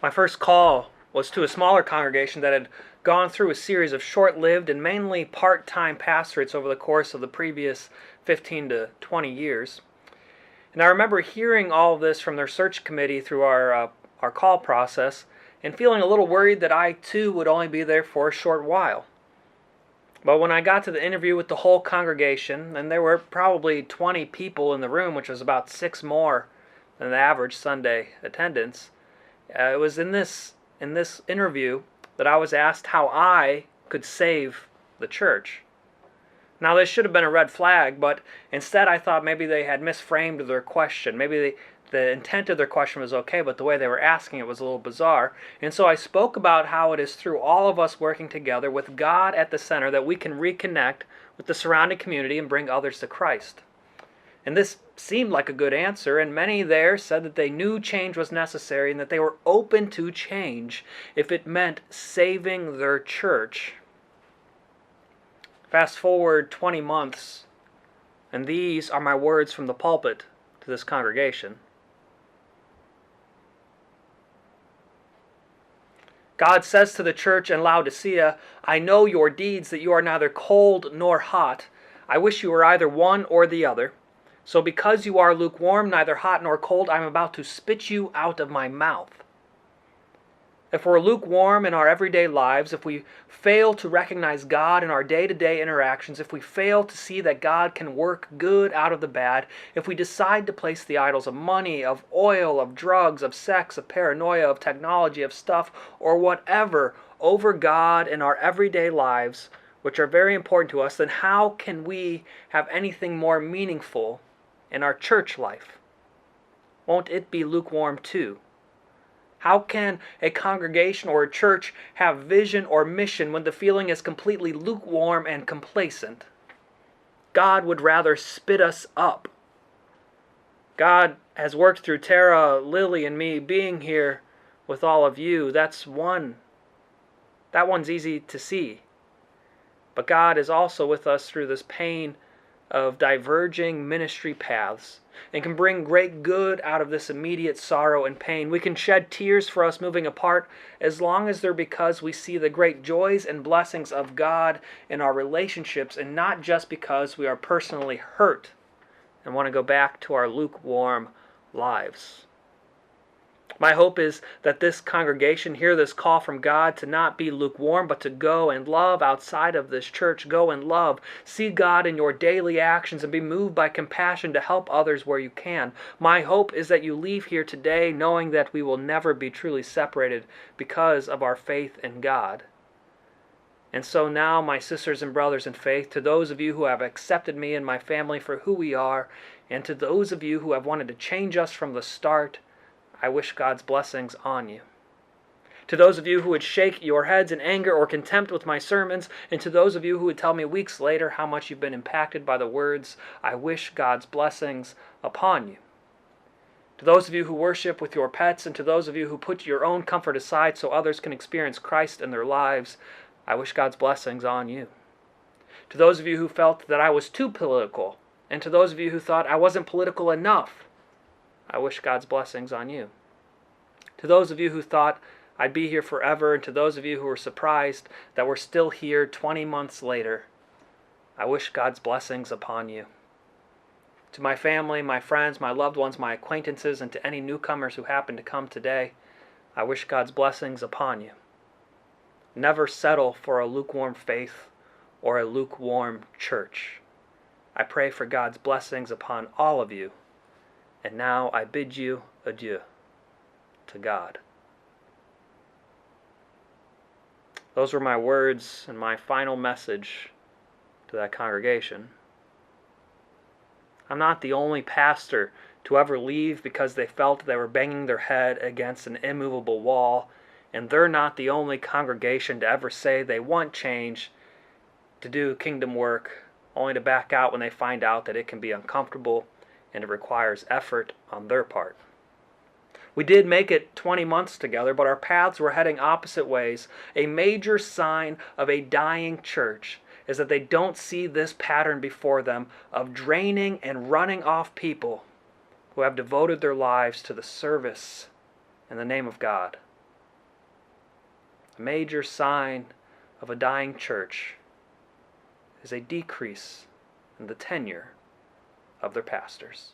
My first call was to a smaller congregation that had gone through a series of short-lived and mainly part-time pastorates over the course of the previous 15 to 20 years. And I remember hearing all of this from their search committee through our call process and feeling a little worried that I too would only be there for a short while. But when I got to the interview with the whole congregation, and there were probably 20 people in the room, which was about 6 more than the average Sunday attendance, it was in this interview that I was asked how I could save the church. Now, this should have been a red flag, but instead I thought maybe they had misframed their question. Maybe the intent of their question was okay, but the way they were asking it was a little bizarre. And so I spoke about how it is through all of us working together with God at the center that we can reconnect with the surrounding community and bring others to Christ. And this seemed like a good answer, and many there said that they knew change was necessary and that they were open to change if it meant saving their church. Fast forward 20 months, and these are my words from the pulpit to this congregation. God says to the church in Laodicea, "I know your deeds, that you are neither cold nor hot. I wish you were either one or the other. So because you are lukewarm, neither hot nor cold, I am about to spit you out of my mouth." If we're lukewarm in our everyday lives, if we fail to recognize God in our day-to-day interactions, if we fail to see that God can work good out of the bad, if we decide to place the idols of money, of oil, of drugs, of sex, of paranoia, of technology, of stuff, or whatever over God in our everyday lives, which are very important to us, then how can we have anything more meaningful in our church life? Won't it be lukewarm too? How can a congregation or a church have vision or mission when the feeling is completely lukewarm and complacent? God would rather spit us up. God has worked through Tara, Lily, and me being here with all of you. That one's easy to see. But God is also with us through this pain of diverging ministry paths and can bring great good out of this immediate sorrow and pain. We can shed tears for us moving apart as long as they're because we see the great joys and blessings of God in our relationships and not just because we are personally hurt and want to go back to our lukewarm lives. My hope is that this congregation hear this call from God to not be lukewarm, but to go and love outside of this church. Go and love. See God in your daily actions and be moved by compassion to help others where you can. My hope is that you leave here today knowing that we will never be truly separated because of our faith in God. And so now, my sisters and brothers in faith, to those of you who have accepted me and my family for who we are, and to those of you who have wanted to change us from the start, I wish God's blessings on you. To those of you who would shake your heads in anger or contempt with my sermons, and to those of you who would tell me weeks later how much you've been impacted by the words, I wish God's blessings upon you. To those of you who worship with your pets, and to those of you who put your own comfort aside so others can experience Christ in their lives, I wish God's blessings on you. To those of you who felt that I was too political, and to those of you who thought I wasn't political enough, I wish God's blessings on you. To those of you who thought I'd be here forever, and to those of you who were surprised that we're still here 20 months later, I wish God's blessings upon you. To my family, my friends, my loved ones, my acquaintances, and to any newcomers who happen to come today, I wish God's blessings upon you. Never settle for a lukewarm faith or a lukewarm church. I pray for God's blessings upon all of you. And now I bid you adieu to God. Those were my words and my final message to that congregation. I'm not the only pastor to ever leave because they felt they were banging their head against an immovable wall, and they're not the only congregation to ever say they want change to do kingdom work, only to back out when they find out that it can be uncomfortable and it requires effort on their part. We did make it 20 months together, but our paths were heading opposite ways. A major sign of a dying church is that they don't see this pattern before them of draining and running off people who have devoted their lives to the service in the name of God. A major sign of a dying church is a decrease in the tenure of their pastors.